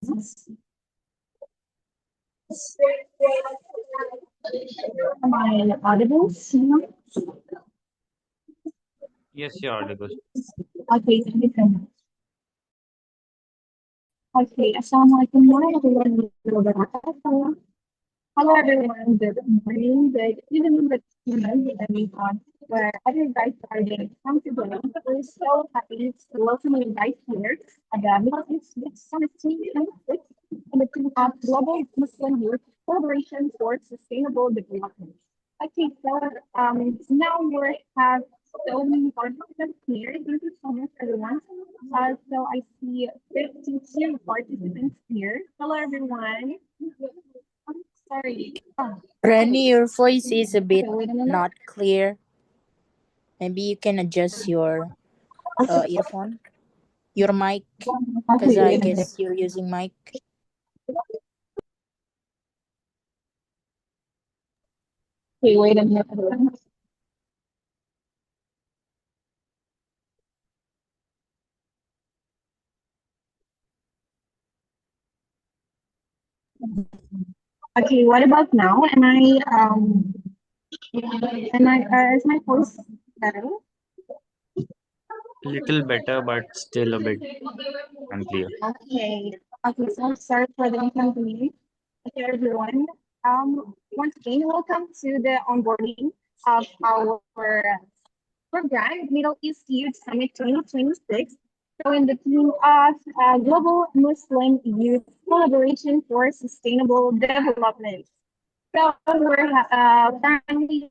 Am I audible? Yes, you're audible. Okay, thank you so much. Okay, Assalamualaikum warahmatullahi wabarakatuh. Hello everyone, good morning, good evening, good evening, depending on wherever you guys are getting from today. We're so happy to welcome you guys here at the Middle East Mixed Summit 2026 in the theme of Global Muslim Youth Collaboration for Sustainable Development. Okay, so now we have so many participants here. Thank you so much, everyone. So I see 52 participants here. Hello, everyone. Sorry. Rani, your voice is a bit Okay, wait a minute. not clear. Maybe you can adjust your earphone, your mic, because Okay, I wait a minute. guess you're using mic. Okay, wait a minute, everyone. Okay, what about now? Is my voice better? Little better, but still a bit unclear. Okay. Okay, so sorry for the inconvenience. Okay, everyone. Once again, welcome to the onboarding of our program, Middle East Youth Summit 2026. So in the theme of Global Muslim Youth Collaboration for Sustainable Development. So we're currently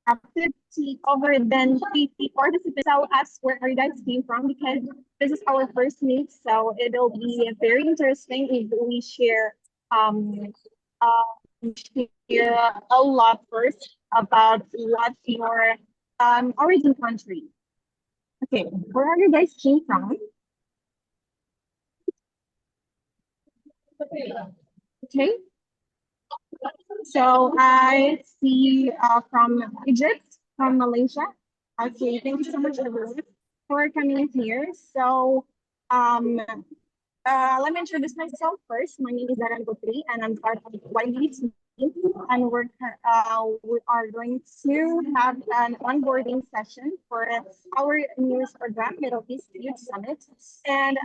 have 50 over than 50 participants. Tell us where you guys came from because this is our first meet. So it'll be very interesting if we um share a lot first about what's your origin country. Okay, where are you guys came from? Okay, so I see from Egypt, from Malaysia. Okay, thank you so much everyone for coming here. So let me introduce myself first. My name is Daran Gutri, and I'm part of YB team. And we are going to have an onboarding session for our newest program, Middle East Youth Summit. And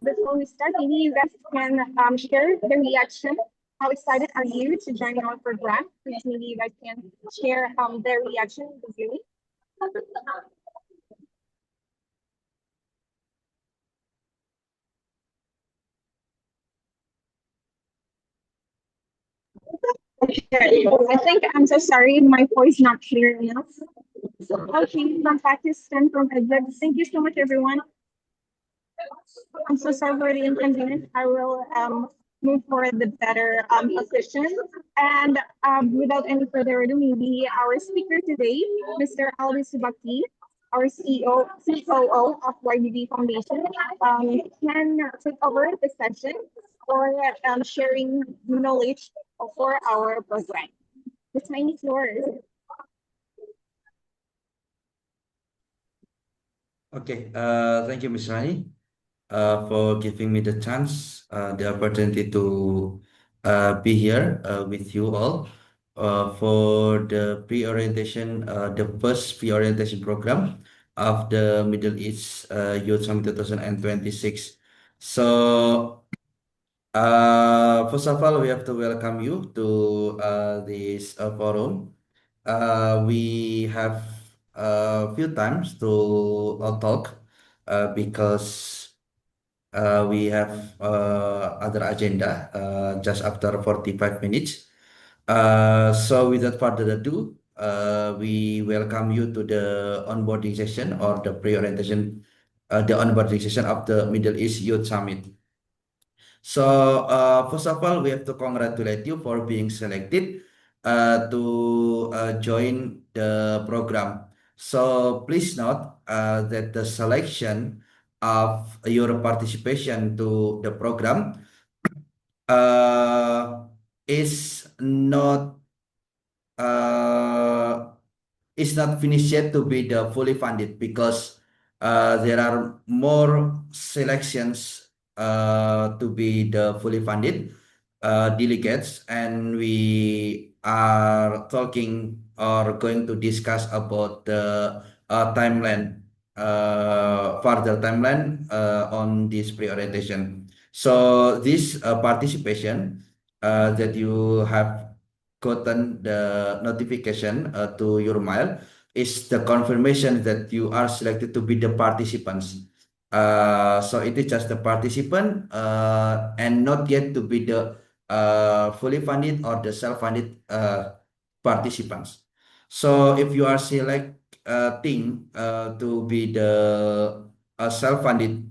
before we start, maybe you guys can share the reaction. How excited are you to join our program? Please, maybe you guys can share their reaction with you. I think I'm so sorry, my voice not clear enough. Okay, from Pakistan, from Egypt. Thank you so much, everyone. I'm so sorry for the inconvenience. I will move for the better position. And without any further ado, maybe our speaker today, Mr. Ali Subaki, our COO of YBB Foundation, can take over the session for sharing knowledge for our program. The time is yours. Okay, thank you, Ms. Rani, for giving me the chance, the opportunity to be here with you all for the pre-orientation, the first pre-orientation program of the Middle East Youth Summit 2026. So, first of all, we have to welcome you to this forum. We have a few times to talk because we have other agenda just after 45 minutes. So without further ado, we welcome you to the onboarding session or the pre-orientation, the onboarding session of the Middle East Youth Summit. So first of all, we have to congratulate you for being selected to join the program. So please note that the selection of your participation to the program uh, is not uh, is not finished yet to be the fully funded because there are more selections to be the fully funded delegates, and we are talking or going to discuss about the further timeline on this pre-orientation. So this participation that you have gotten the notification to your mail is the confirmation that you are selected to be the participants. So it is just the participant and not yet to be the fully funded or the self-funded participants. So if you are selecting to be the self-funded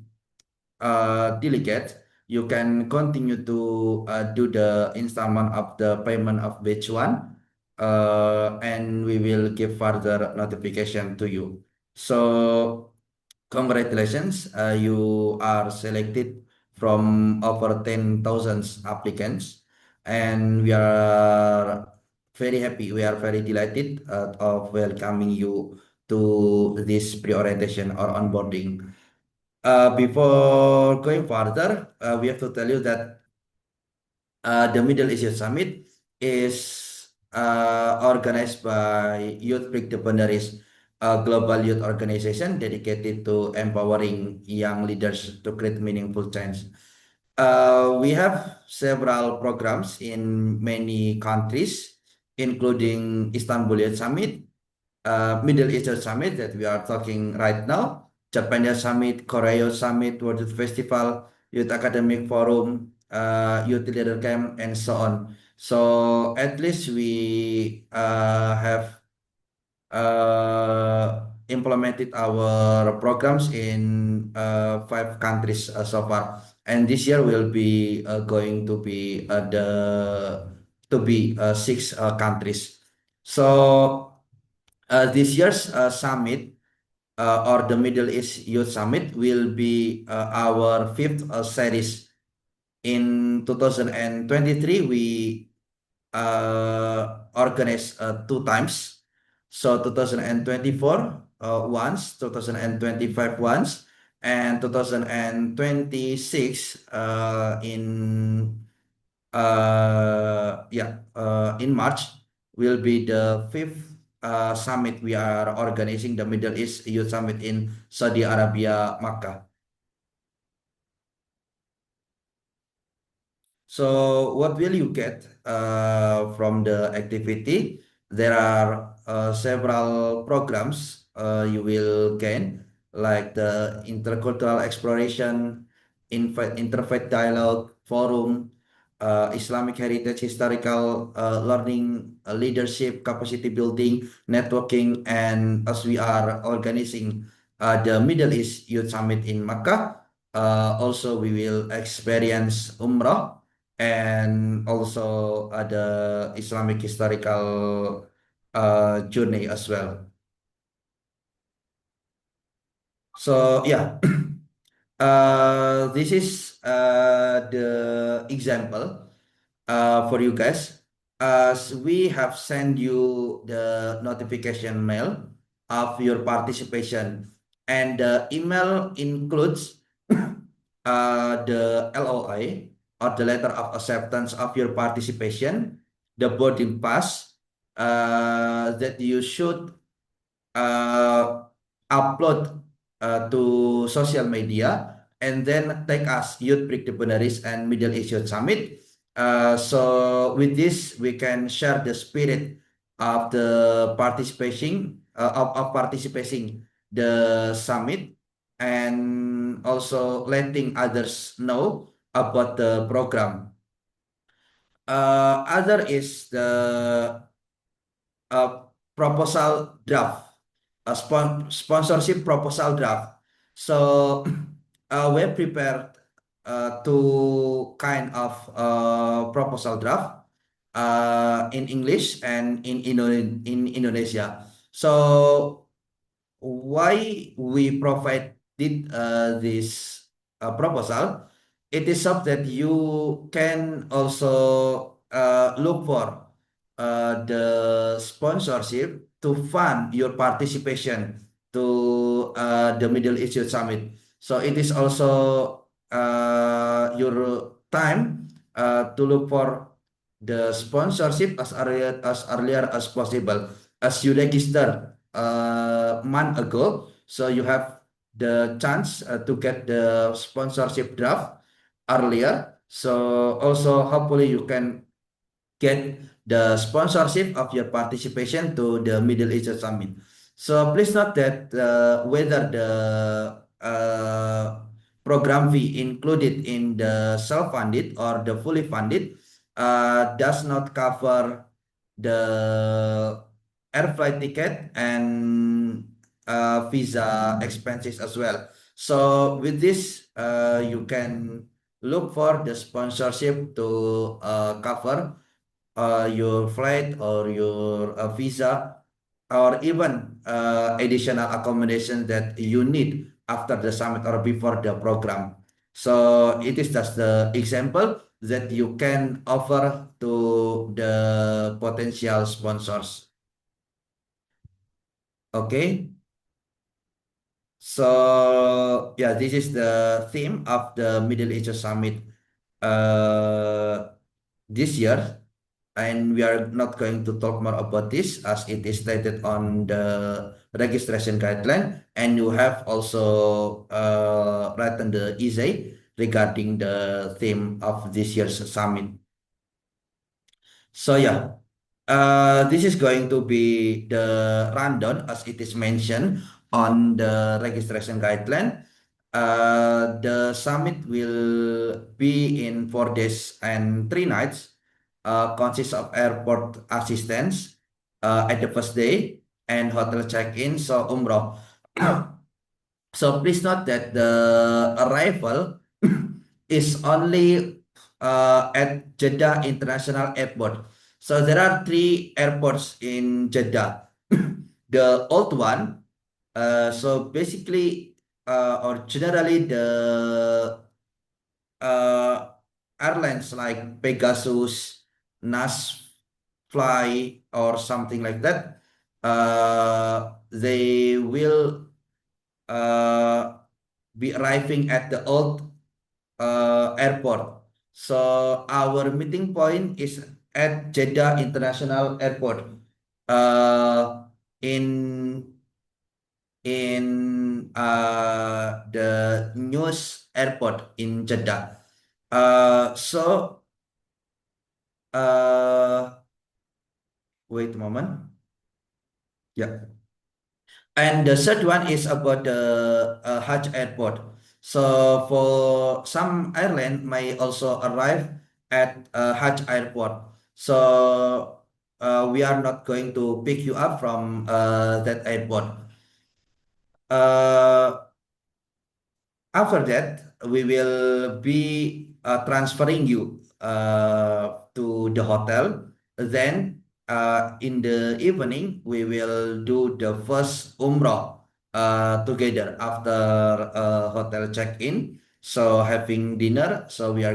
delegate, you can continue to do the installment of the payment of batch one, and we will give further notification to you. So congratulations, you are selected from over 10,000 applicants, and we are very happy. We are very delighted of welcoming you to this pre-orientation or onboarding. Before going further, we have to tell you that the Middle Asia Summit is organized by Youth Break the Boundaries, a global youth organization dedicated to empowering young leaders to create meaningful change. We have several programs in many countries, including Istanbul Youth Summit, Middle Eastern Summit that we are talking right now, Japan Summit, Korea Summit, World Youth Festival, Youth Academic Forum, Youth Leader Camp, and so on. So at least we have implemented our programs in 5 countries so far, and this year will be going to be 6 countries. So this year's summit or the Middle East Youth Summit will be our 5th series. In 2023, we organized 2 times. So 2024 once, 2025 once, and 2026 in March will be the 5th summit. We are organizing the Middle East Youth Summit in Saudi Arabia, Makkah. So what will you get from the activity? There are several programs you will gain, like the intercultural exploration, interfaith dialogue, forum, Islamic heritage, historical learning, leadership, capacity building, networking, and as we are organizing the Middle East Youth Summit in Makkah, also we will experience Umrah and also the Islamic historical journey as well. So yeah, this is the example for you guys. As we have sent you the notification mail of your participation, and the email includes the LOI or the letter of acceptance of your participation, the boarding pass that you should upload to social media, and then tag us Youth Break the Boundaries and Middle East Youth Summit. So with this, we can share the spirit of the participation of participating the summit, and also letting others know about the program. Other is the proposal draft, a sponsorship proposal draft. So we prepared two kind of proposal draft in English and in Indonesia. So why we provided this proposal? It is so that you can also look for the sponsorship to fund your participation to the Middle East Youth Summit. So it is also your time to look for the sponsorship as earlier as possible. As you registered a month ago, so you have the chance to get the sponsorship draft earlier. So also hopefully you can get the sponsorship of your participation to the Middle East Summit. So please note that whether the program fee included in the self-funded or the fully funded does not cover the air flight ticket and visa expenses as well. So with this, you can look for the sponsorship to cover your flight or your visa or even additional accommodation that you need after the summit or before the program. So it is just the example that you can offer to the potential sponsors. Okay. So yeah, this is the theme of the Middle East Summit this year. And we are not going to talk more about this as it is stated on the registration guideline. And you have also written the essay regarding the theme of this year's summit. So yeah, this is going to be the rundown as it is mentioned on the registration guideline. The summit will be in 4 days and 3 nights. Consists of airport assistance at the first day and hotel check-in, so umroh. So please note that the arrival is only at Jeddah International Airport. So there are 3 airports in Jeddah. The old one, so basically or generally the airlines like Pegasus, Nas Fly, or something like that, they will be arriving at the old airport. So our meeting point is at Jeddah International Airport in the newest airport in Jeddah. So wait a moment. Yeah. And the third one is about the Hajj airport. So for some airline may also arrive at Hajj airport. So we are not going to pick you up from that airport. After that, we will be transferring you to the hotel. Then in the evening, we will do the first umrah together after hotel check-in. So having dinner, so we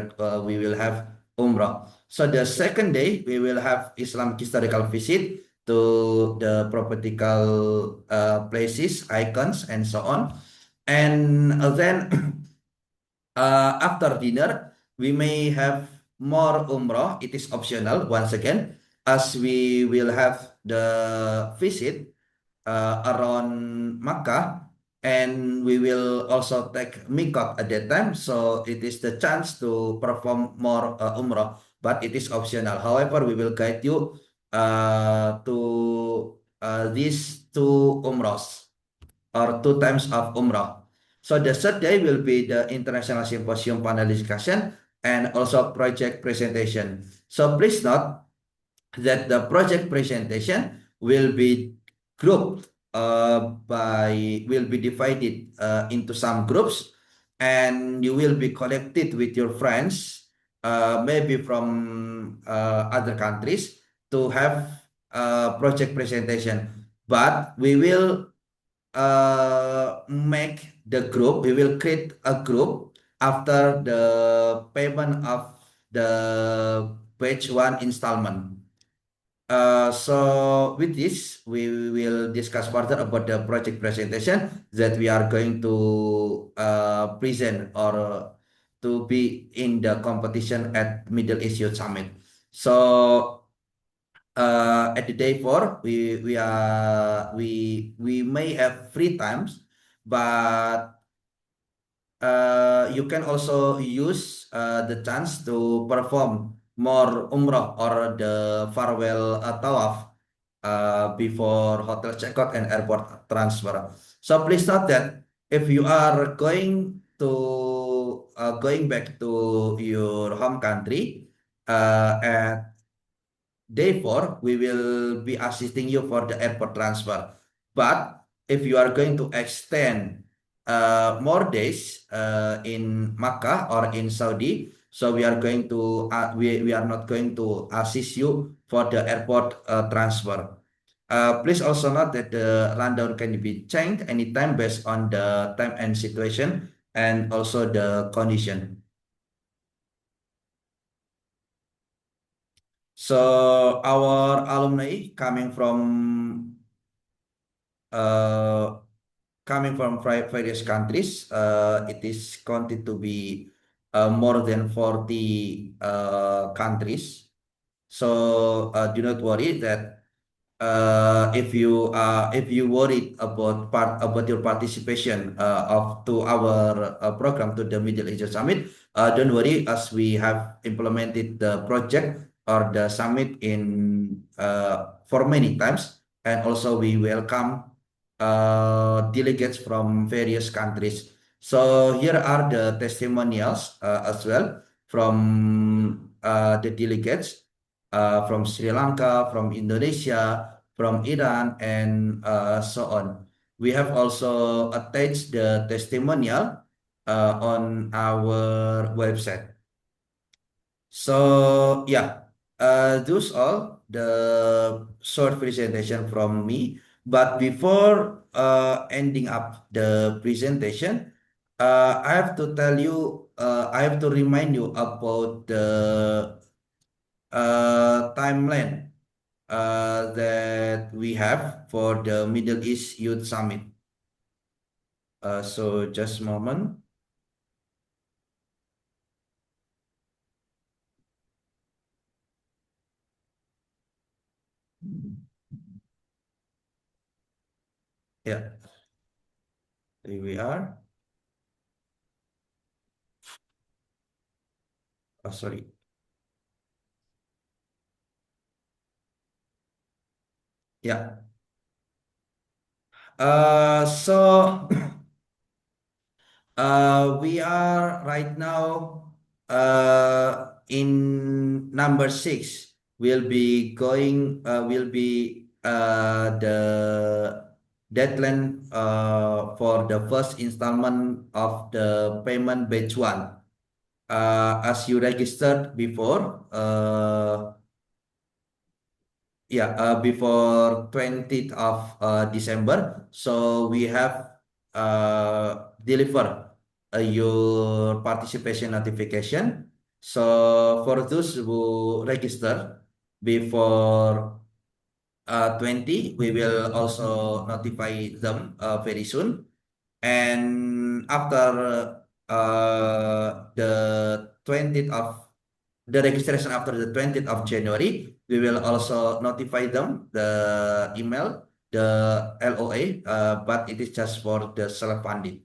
will have umrah. So the second day, we will have Islamic historical visit to the propertical places, icons, and so on. And then after dinner, we may have more umrah. It is optional once again, as we will have the visit around Makkah, and we will also take mikot at that time. So it is the chance to perform more umrah, but it is optional. However, we will guide you to these 2 umrahs or 2 times of umrah. So the third day will be the international symposium panel discussion and also project presentation. So please note that the project presentation will be grouped will be divided into some groups, and you will be connected with your friends, maybe from other countries, to have project presentation. But we will make the group, we will create a group after the payment of the batch 1 installment. So with this, we will discuss further about the project presentation that we are going to present or to be in the competition at Middle East Youth Summit. So at the day four, we may have free times, but you can also use the chance to perform more umrah or the farewell tawaf before hotel checkout and airport transfer. So please note that if you are going back to your home country at day four, we will be assisting you for the airport transfer. But if you are going to extend more days in Makkah or in Saudi, so we are not going to assist you for the airport transfer. Please also note that the rundown can be changed anytime based on the time and situation and also the condition. So our alumni uh, various countries, it is counted to be more than 40 countries. So do not worry that if you worried about your participation of to our program to the Middle East Summit, don't worry, as we have implemented the project or the summit in for many times, and also we welcome delegates from various countries. So here are the testimonials as well from the delegates from Sri Lanka, from Indonesia, from Iran, and so on. We have also attached the testimonial on our website. So yeah, those all the short presentation from me. But before ending up the presentation, I have to tell you, I have to remind you about the timeline that we have for the Middle East Youth Summit. So just a moment. Yeah, here we are. Oh, sorry. Yeah. So we are right now in number 6. Will be the deadline for the first installment of the payment batch 1. As you registered before, before 20th of December. So we have delivered your participation notification. So for those who register before 20, we will also notify them very soon. And after the 20th of the registration after the 20th of January, we will also notify them the email, the LOA, but it is just for the self-funding.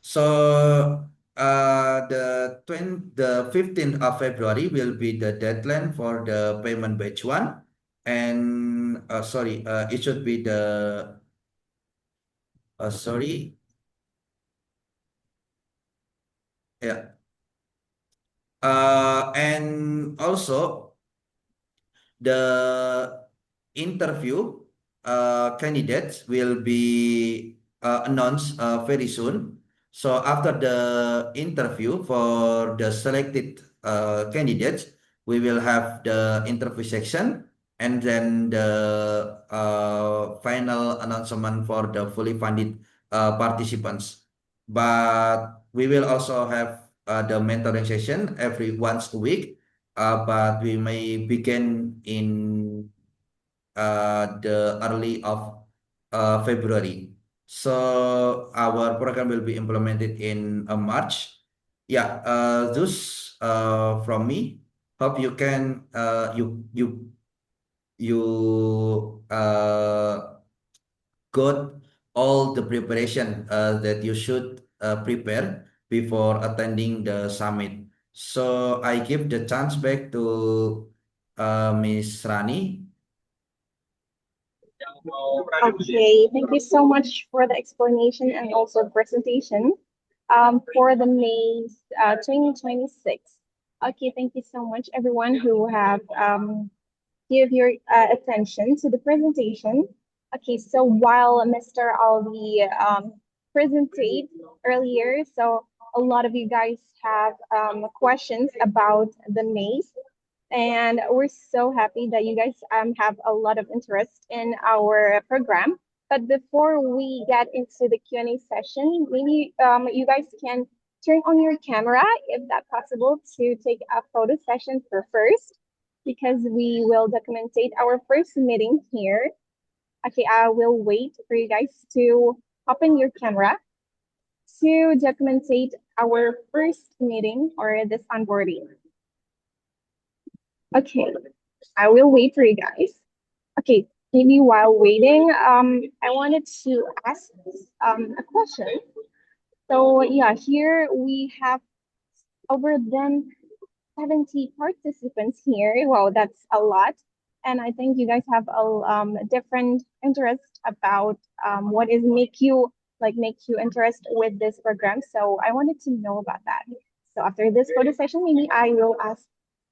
So the 15th of February will be the deadline for the payment batch 1. And sorry, it should be the sorry. Yeah. And also the interview candidates will be announced very soon. So after the interview for the selected candidates, we will have the interview section and then the final announcement for the fully funded participants. But we will also have the mentoring session every once a week, but we may begin in the early of February. So our program will be implemented in March. Yeah, those from me. Hope you can got all the preparation that you should prepare before attending the summit. So I give the chance back to Miss Rani. Okay, thank you so much for the explanation and also presentation for the May 2026. Okay, thank you so much, everyone who have give your attention to the presentation. Okay, so while Mr. Alvi presented earlier, so a lot of you guys have questions about the maze, and we're so happy that you guys have a lot of interest in our program. But before we get into the Q&A session, maybe you guys can turn on your camera if that's possible to take a photo session for first, because we will documentate our first meeting here. Okay, I will wait for you guys to open your camera to documentate our first meeting or this onboarding. Okay, I will wait for you guys. Okay, maybe while waiting, I wanted to ask a question. So yeah, here we have over than 70 participants here. Wow, that's a lot. And I think you guys have a different interest about what is make you interest with this program. So I wanted to know about that. So after this photo session, maybe I will ask.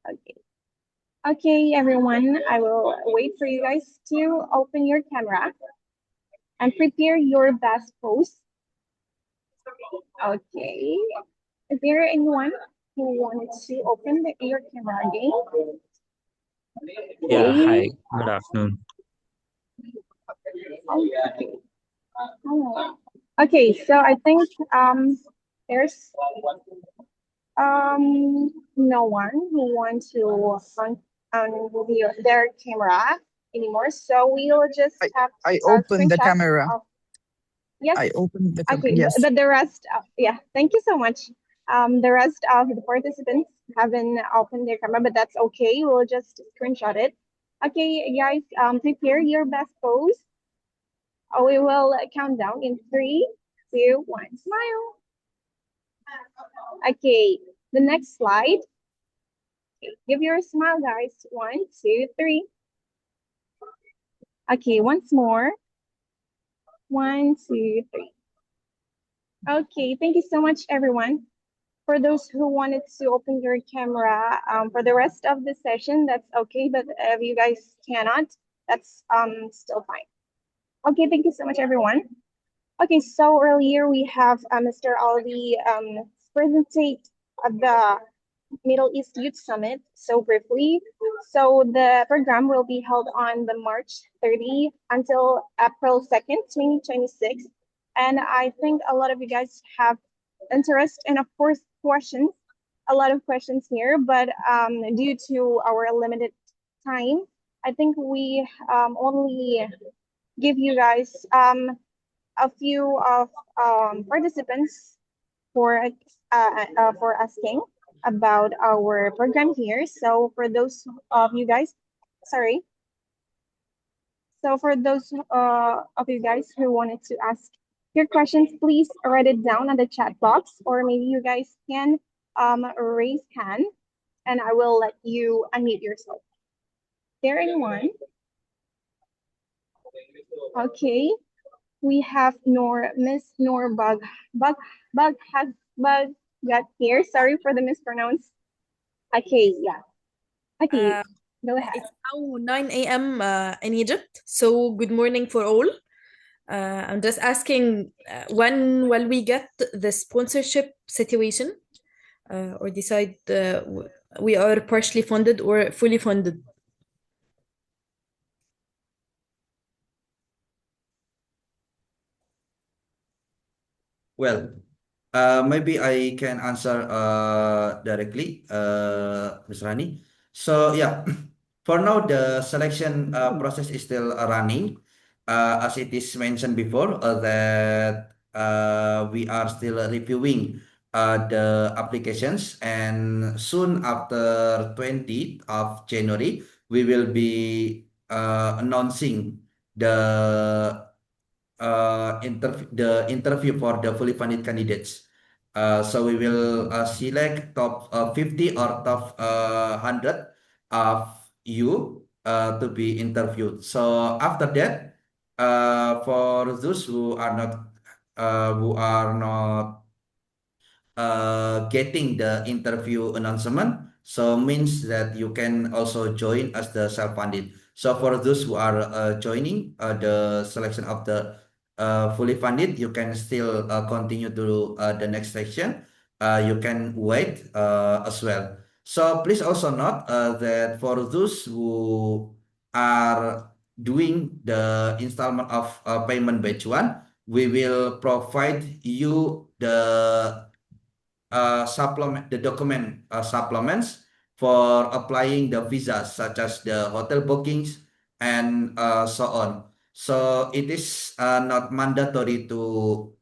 Okay. Okay, everyone, I will wait for you guys to open your camera and prepare your best pose. Okay. Is there anyone who wanted to open your camera again? Yeah, Okay. hi. Good afternoon. Okay. Oh. Okay, so I think there's no one who wants to on their camera anymore. So we'll just have I a opened the screenshot camera. of yes. I opened the camera. Okay, Yes. but the rest, yeah, thank you so much. The rest of the participants haven't opened their camera, but that's okay. We'll just screenshot it. Okay, guys, prepare your best pose. We will count down in 3, 2, 1. Smile. Okay, the next slide. Okay, give your smile, guys. 1, 2, 3. Okay, once more. 1, 2, 3. Okay, thank you so much, everyone. For those who wanted to open your camera for the rest of the session, that's okay. But if you guys cannot, that's still fine. Okay, thank you so much, everyone. Okay, so earlier we have Mr. Alvi presentate the Middle East Youth Summit so briefly. So the program will be held on the March 30 until April 2nd, 2026. And I think a lot of you guys have interest and of course questions, a lot of questions here, but due to our limited time, I think we only give you guys a few of participants for asking about our program here. So for those of you guys, sorry. So for those of you guys who wanted to ask your questions, please write it down on the chat box, or maybe you guys can raise hand and I will let you unmute yourself. Is there anyone? Okay. We have Miss Noor Bug got here. Sorry for the mispronounce. Okay, yeah. Okay, go ahead. It's now 9 a.m. In Egypt, so good morning for all. I'm just asking when will we get the sponsorship situation or decide we are partially funded or fully funded? Well, maybe I can answer directly, Ms. Rani. So yeah, For now, the selection process is still running. As it is mentioned before, that we are still reviewing the applications, and soon after 20th of January, we will be announcing the the interview for the fully funded candidates. So we will select top 50 or top 100 of you to be interviewed. So after that, for those who are not getting the interview announcement, so means that you can also join as the self-funded. So for those who are joining the selection of the fully funded, you can still continue to the next section. You can wait as well. So please also note that for those who are doing the installment of payment batch one, we will provide you the supplements for applying the visas, such as the hotel bookings and so on. So it is not mandatory to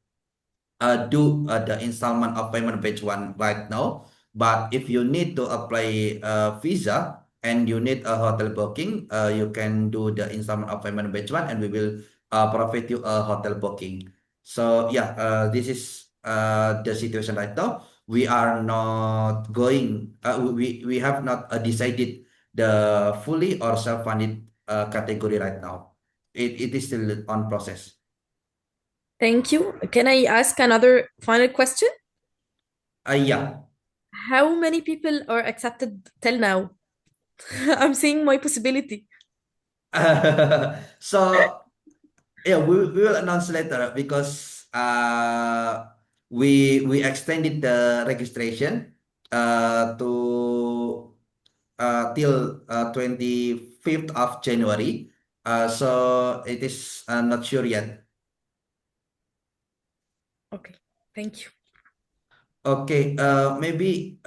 do the installment of payment batch one right now. But if you need to apply a visa and you need a hotel booking, you can do the installment of payment batch one, and we will provide you a hotel booking. So yeah, this is the situation right now. We are not going. We have not decided the fully or self-funded category right now. It is still on process. Thank you. Can I ask another final question? Yeah. How many people are accepted till now? I'm seeing my possibility. So yeah, we will announce later, because we extended the registration to till 25th of January. So it is not sure yet. Okay, thank you. Okay, maybe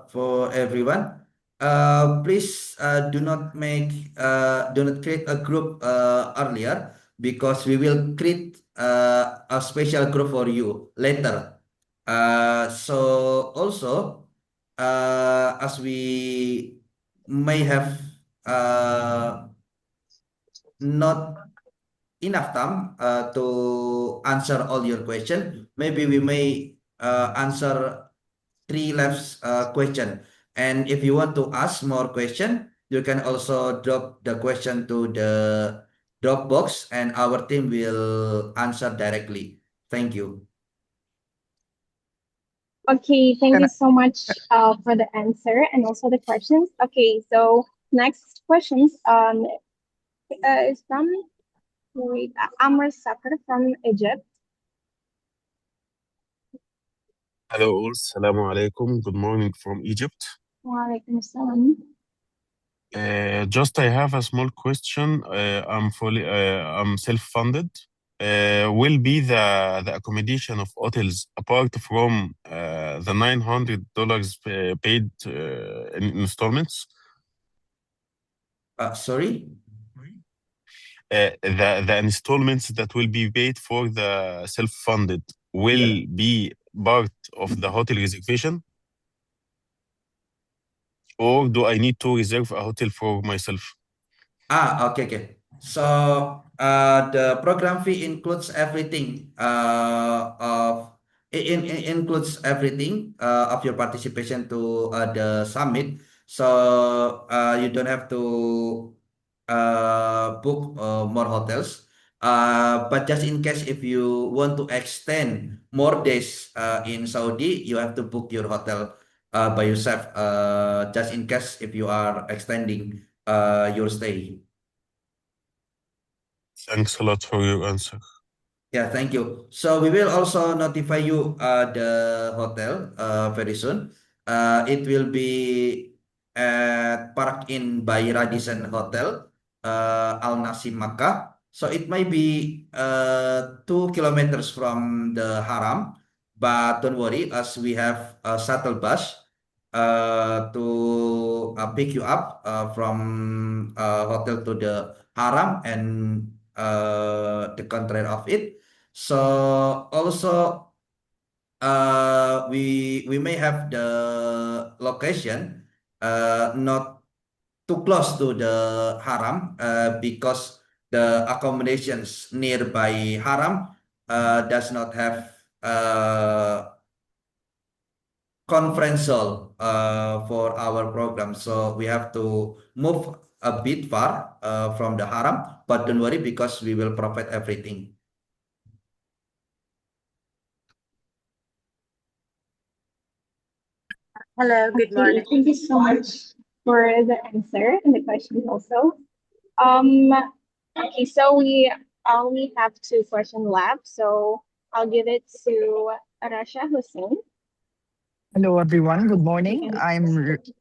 for everyone, please do not create a group earlier, because we will create a special group for you later. So also, as we may have not enough time to answer all your question, maybe we may answer three left question. And if you want to ask more question, you can also drop the question to the Dropbox, and our team will answer directly. Thank you. Okay, thank Can you so much for the answer and also the questions. Okay, so next questions is from Amr Sakar from Egypt. Hello all, Assalamu alaikum. Good morning from Egypt. Walaikum assalam. Just I have a small question. I'm self-funded. Will be the accommodation of hotels apart from the $900 paid in installments? Sorry? The installments that will be paid for the self-funded will be part of the hotel reservation? Or do I need to reserve a hotel for myself? Okay. So the program fee includes everything includes everything of your participation to the summit. So you don't have to book more hotels. But just in case if you want to extend more days in Saudi, you have to book your hotel by yourself. Just in case if you are extending your stay. Thanks a lot for your answer. Yeah, thank you. So we will also notify you the hotel very soon. It will be at Park Inn by Radisson Hotel, Al Nasim Makkah. So it might be 2 kilometers from the Haram, but don't worry, as we have a shuttle bus to pick you up from hotel to the Haram and the contrary of it. So also we may have the location not too close to the Haram because the accommodations nearby Haram does not have conference hall for our program. So we have to move a bit far from the Haram, but don't worry because we will provide everything. Hello, good Okay, morning. thank you so much for the answer and the question also. Um, okay, so we only have two questions left, so I'll give it to Rasha Hussein. Hello, everyone. Good morning. You can-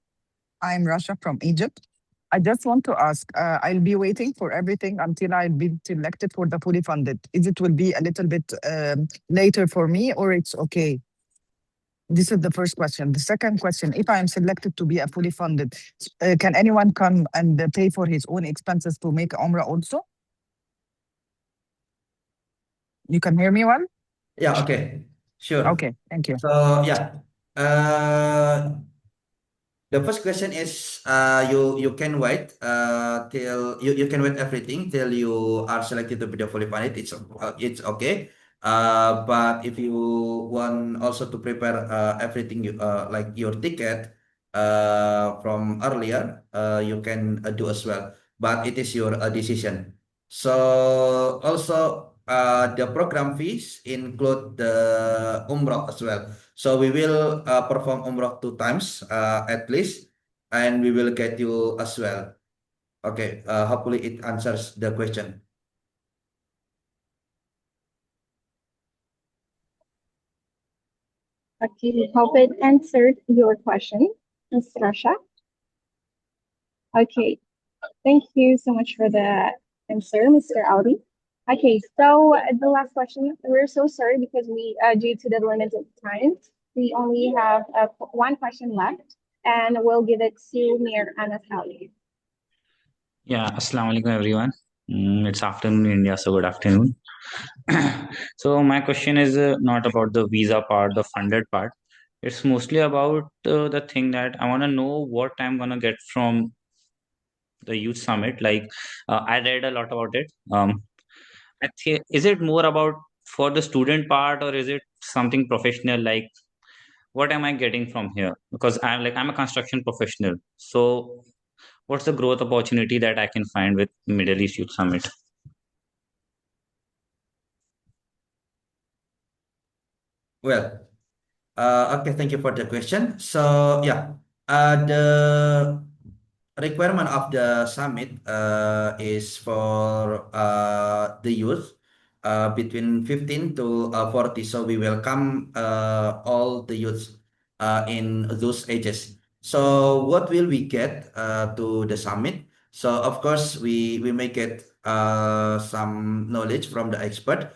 I'm Rasha from Egypt. I just want to ask. I'll be waiting for everything until I'll be selected for the fully funded. Is it will be a little bit later for me, or it's okay? This is the first question. The second question: if I am selected to be a fully funded, can anyone come and pay for his own expenses to make Umrah also? You can hear me well? Yeah, okay, sure. Okay, thank you. So yeah, the first question is you can wait till you can wait everything till you are selected to be the fully funded. It's okay. But if you want also to prepare everything like your ticket from earlier, you can do as well. But it is your decision. So also the program fees include the umrah as well. So we will perform umrah 2 times at least, and we will get you as well. Okay, hopefully it answers the question. Okay, hope it answered your question, Ms. Rasha. Okay, thank you so much for the answer, Mr. Audi. Okay, so the last question, we're so sorry because we, due to the limited time, we only have one question left, and we'll give it to Mir Anatoly. Yeah, Assalamu alaikum everyone. It's afternoon in India, so good afternoon. So my question is not about the visa part, the funded part. It's mostly about the thing that I want to know what I'm gonna get from the youth summit. Like I read a lot about it. Is it more about for the student part or is it something professional? Like what am I getting from here? Because I'm a construction professional. So what's the growth opportunity that I can find with Middle East Youth Summit? Well, okay, thank you for the question. So yeah, the requirement of the summit is for the youth between 15 to 40. So we welcome all the youths in those ages. So what will we get to the summit? So of course we may get some knowledge from the expert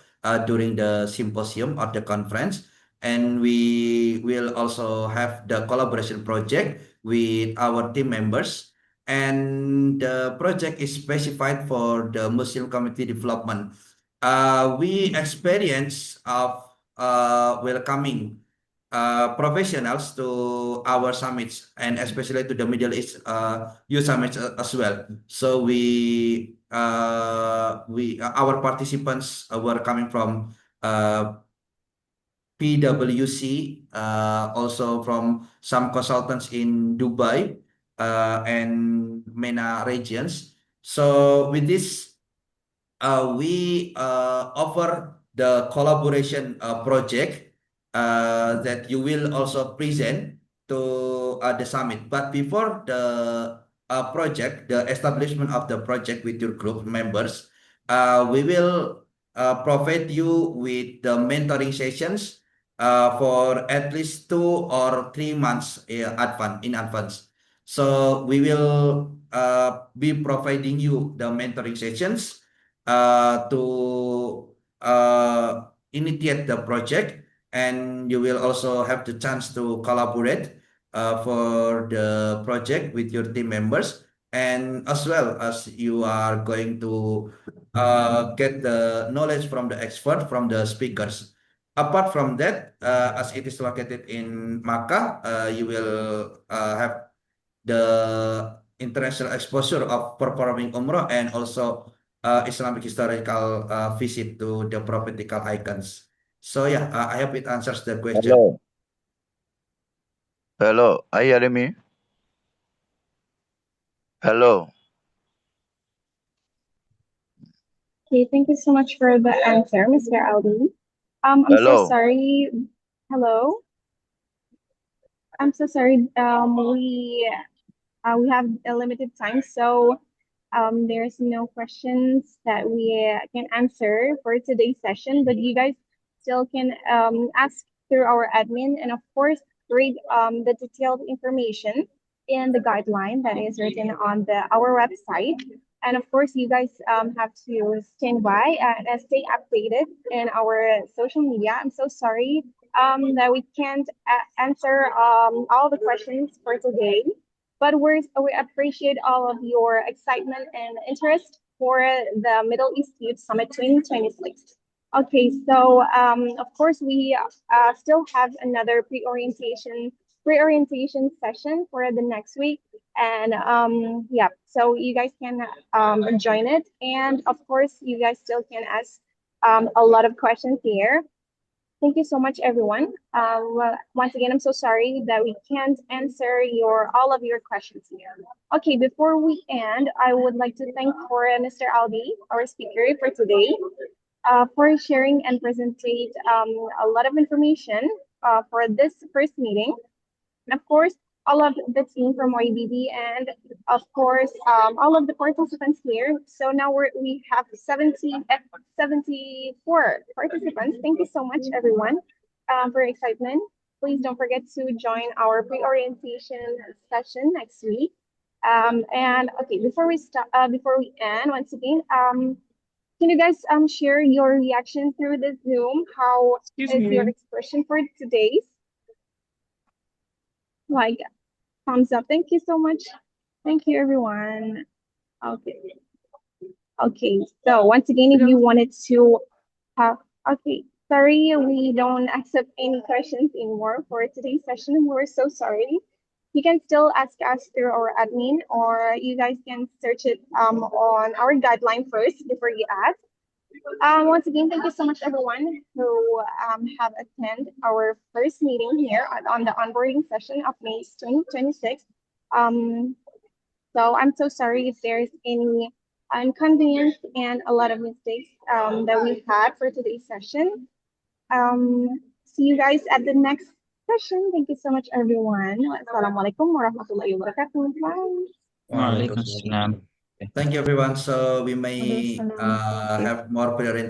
during the symposium or the conference, and we will also have the collaboration project with our team members, and the project is specified for the Muslim community development. We experience of welcoming professionals to our summits and especially to the Middle East Youth Summits as well. So our participants were coming from PwC, also from some consultants in Dubai and MENA regions. So with this, we offer the collaboration project that you will also present to the summit. But before the project, the establishment of the project with your group members, we will provide you with the mentoring sessions for at least 2 or 3 months in advance. So we will be providing you the mentoring sessions to initiate the project, and you will also have the chance to collaborate for the project with your team members, and as well as you are going to get the knowledge from the expert, from the speakers. Apart from that, as it is located in Makkah, you will have the international exposure of performing Umrah and also Islamic historical visit to the prophetical icons. So yeah, I hope it answers the question. Hello. Hello, are you hearing me? Hello. Okay, thank you so much for the answer, Mr. Aldi. I'm so Hello. sorry. Hello. I'm so sorry. We have a limited time, so there's no questions that we can answer for today's session, but you guys still can ask through our admin, and of course read the detailed information in the guideline that is written on our website. And of course, you guys have to stand by and stay updated in our social media. I'm so sorry that we can't answer all the questions for today, but we appreciate all of your excitement and interest for the Middle East Youth Summit 2026. Okay, so of course we still have another pre-orientation session for the next week, and yeah, so you guys can join it, and of course you guys still can ask a lot of questions here. Thank you so much, everyone. Well, once again, I'm so sorry that we can't answer all of your questions here. Okay, before we end, I would like to thank Mr. Aldi, our speaker for today, for sharing and presenting a lot of information for this first meeting. And of course, all of the team from YBB, and of course, all of the participants here. So now we have 74 participants. Thank you so much, everyone, for your excitement. Please don't forget to join our pre-orientation session next week. And okay, before we end, once again, can you guys share your reaction through the Zoom? How is your expression for today's? Like, thumbs up. Thank you so much. Thank you, everyone. Okay. Okay. So once again, if you wanted to have, okay, sorry, we don't accept any questions anymore for today's session. We're so sorry. You can still ask us through our admin, or you guys can search it on our guideline first before you ask. Once again, thank you so much, everyone who have attended our first meeting here on the onboarding session of May 2026. So I'm so sorry if there's any inconvenience and a lot of mistakes that we had for today's session. See you guys at the next session. Thank you so much, everyone. Assalamualaikum warahmatullahi wabarakatuh. Bye. Waalaikumsalam. Thank you, everyone. So we may have more pre-orientation